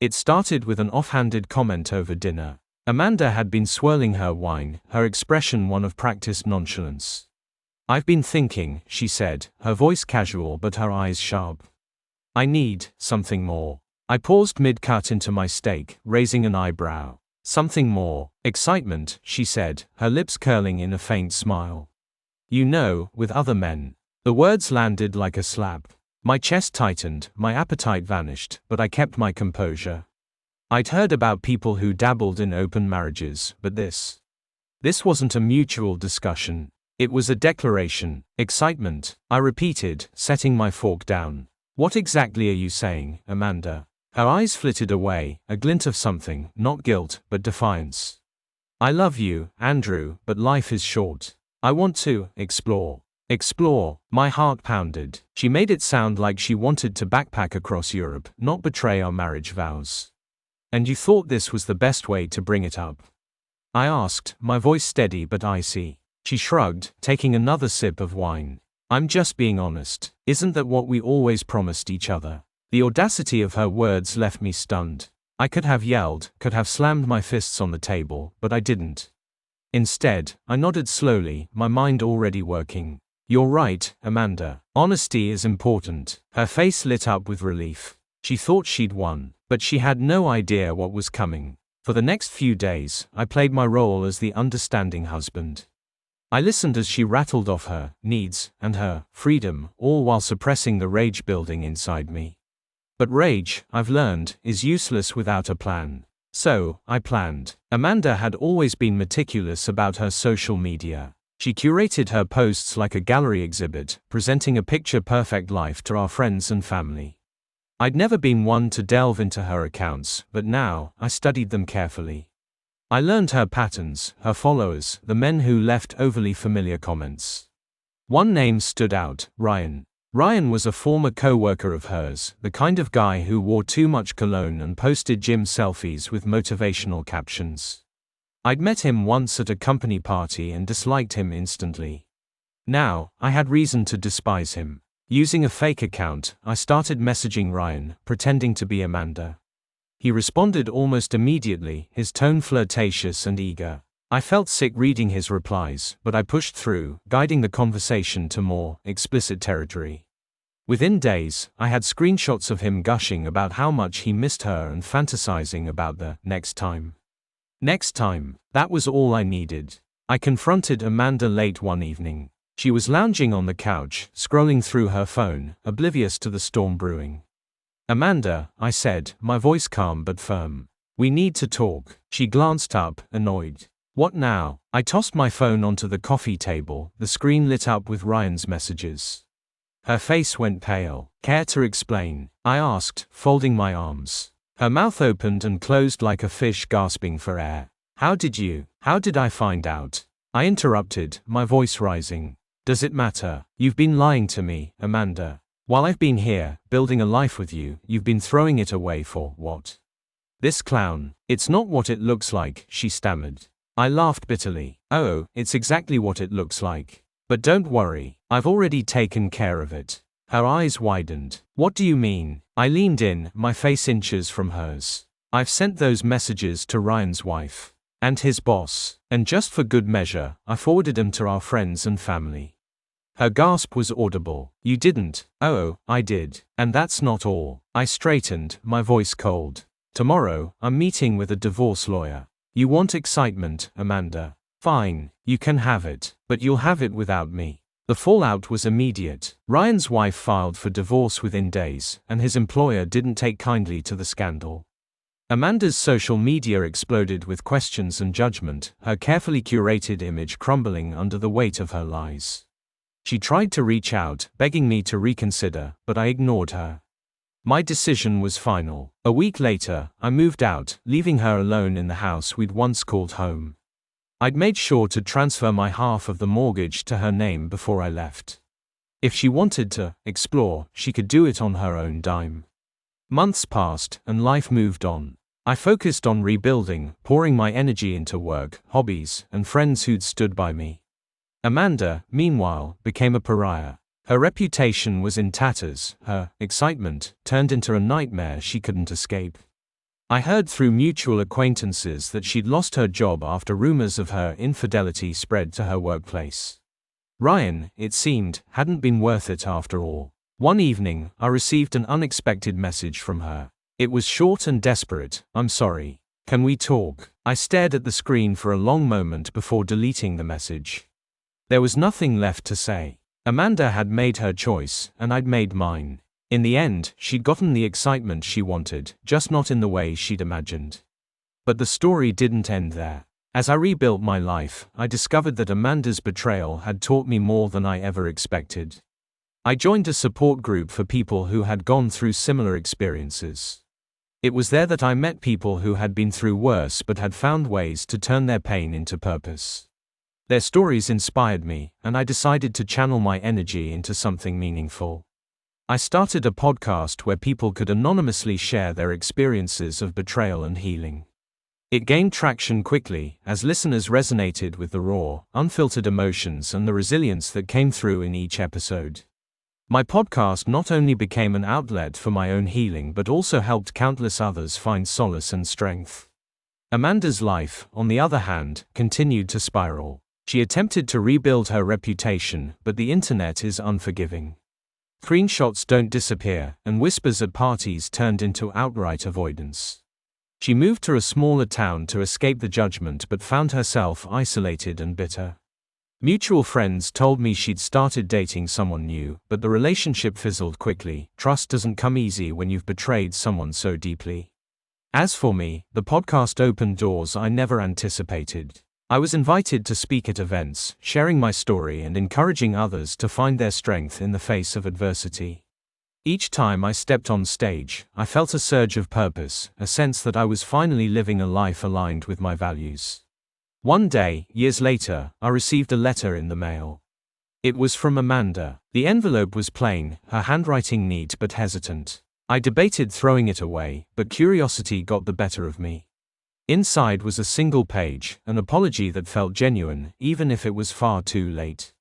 It started with an offhanded comment over dinner. Amanda had been swirling her wine, her expression one of practiced nonchalance. "I've been thinking," she said, her voice casual but her eyes sharp. "I need something more." I paused mid-cut into my steak, raising an eyebrow. "Something more." "Excitement," she said, her lips curling in a faint smile. "You know, with other men." The words landed like a slap. My chest tightened, my appetite vanished, but I kept my composure. I'd heard about people who dabbled in open marriages, but this wasn't a mutual discussion. It was a declaration. "Excitement," I repeated, setting my fork down. "What exactly are you saying, Amanda?" Her eyes flitted away, a glint of something, not guilt, but defiance. "I love you, Andrew, but life is short. I want to explore." Explore. My heart pounded. She made it sound like she wanted to backpack across Europe, not betray our marriage vows. "And you thought this was the best way to bring it up?" I asked, my voice steady but icy. She shrugged, taking another sip of wine. "I'm just being honest. Isn't that what we always promised each other?" The audacity of her words left me stunned. I could have yelled, could have slammed my fists on the table, but I didn't. Instead, I nodded slowly, my mind already working. "You're right, Amanda. Honesty is important." Her face lit up with relief. She thought she'd won, but she had no idea what was coming. For the next few days, I played my role as the understanding husband. I listened as she rattled off her needs and her freedom, all while suppressing the rage building inside me. But rage, I've learned, is useless without a plan. So, I planned. Amanda had always been meticulous about her social media. She curated her posts like a gallery exhibit, presenting a picture-perfect life to our friends and family. I'd never been one to delve into her accounts, but now, I studied them carefully. I learned her patterns, her followers, the men who left overly familiar comments. One name stood out, Ryan. Ryan was a former coworker of hers, the kind of guy who wore too much cologne and posted gym selfies with motivational captions. I'd met him once at a company party and disliked him instantly. Now, I had reason to despise him. Using a fake account, I started messaging Ryan, pretending to be Amanda. He responded almost immediately, his tone flirtatious and eager. I felt sick reading his replies, but I pushed through, guiding the conversation to more explicit territory. Within days, I had screenshots of him gushing about how much he missed her and fantasizing about the next time. Next time, that was all I needed. I confronted Amanda late one evening. She was lounging on the couch, scrolling through her phone, oblivious to the storm brewing. "Amanda," I said, my voice calm but firm. "We need to talk." She glanced up, annoyed. "What now?" I tossed my phone onto the coffee table, the screen lit up with Ryan's messages. Her face went pale. "Care to explain?" I asked, folding my arms. Her mouth opened and closed like a fish gasping for air. How did I find out?" I interrupted, my voice rising. "Does it matter? You've been lying to me, Amanda. While I've been here, building a life with you, you've been throwing it away for what?" "This clown. It's not what it looks like," she stammered. I laughed bitterly. "Oh, it's exactly what it looks like. But don't worry, I've already taken care of it." Her eyes widened. "What do you mean?" I leaned in, my face inches from hers. "I've sent those messages to Ryan's wife. And his boss. And just for good measure, I forwarded them to our friends and family." Her gasp was audible. "You didn't?" "Oh, I did. And that's not all." I straightened, my voice cold. "Tomorrow, I'm meeting with a divorce lawyer. You want excitement, Amanda? Fine, you can have it, but you'll have it without me." The fallout was immediate. Ryan's wife filed for divorce within days, and his employer didn't take kindly to the scandal. Amanda's social media exploded with questions and judgment, her carefully curated image crumbling under the weight of her lies. She tried to reach out, begging me to reconsider, but I ignored her. My decision was final. A week later, I moved out, leaving her alone in the house we'd once called home. I'd made sure to transfer my half of the mortgage to her name before I left. If she wanted to explore, she could do it on her own dime. Months passed, and life moved on. I focused on rebuilding, pouring my energy into work, hobbies, and friends who'd stood by me. Amanda, meanwhile, became a pariah. Her reputation was in tatters, her excitement turned into a nightmare she couldn't escape. I heard through mutual acquaintances that she'd lost her job after rumors of her infidelity spread to her workplace. Ryan, it seemed, hadn't been worth it after all. One evening, I received an unexpected message from her. It was short and desperate. "I'm sorry. Can we talk?" I stared at the screen for a long moment before deleting the message. There was nothing left to say. Amanda had made her choice, and I'd made mine. In the end, she'd gotten the excitement she wanted, just not in the way she'd imagined. But the story didn't end there. As I rebuilt my life, I discovered that Amanda's betrayal had taught me more than I ever expected. I joined a support group for people who had gone through similar experiences. It was there that I met people who had been through worse but had found ways to turn their pain into purpose. Their stories inspired me, and I decided to channel my energy into something meaningful. I started a podcast where people could anonymously share their experiences of betrayal and healing. It gained traction quickly, as listeners resonated with the raw, unfiltered emotions and the resilience that came through in each episode. My podcast not only became an outlet for my own healing but also helped countless others find solace and strength. Amanda's life, on the other hand, continued to spiral. She attempted to rebuild her reputation, but the internet is unforgiving. Screenshots don't disappear, and whispers at parties turned into outright avoidance. She moved to a smaller town to escape the judgment but found herself isolated and bitter. Mutual friends told me she'd started dating someone new, but the relationship fizzled quickly. Trust doesn't come easy when you've betrayed someone so deeply. As for me, the podcast opened doors I never anticipated. I was invited to speak at events, sharing my story and encouraging others to find their strength in the face of adversity. Each time I stepped on stage, I felt a surge of purpose, a sense that I was finally living a life aligned with my values. One day, years later, I received a letter in the mail. It was from Amanda. The envelope was plain, her handwriting neat but hesitant. I debated throwing it away, but curiosity got the better of me. Inside was a single page, an apology that felt genuine, even if it was far too late.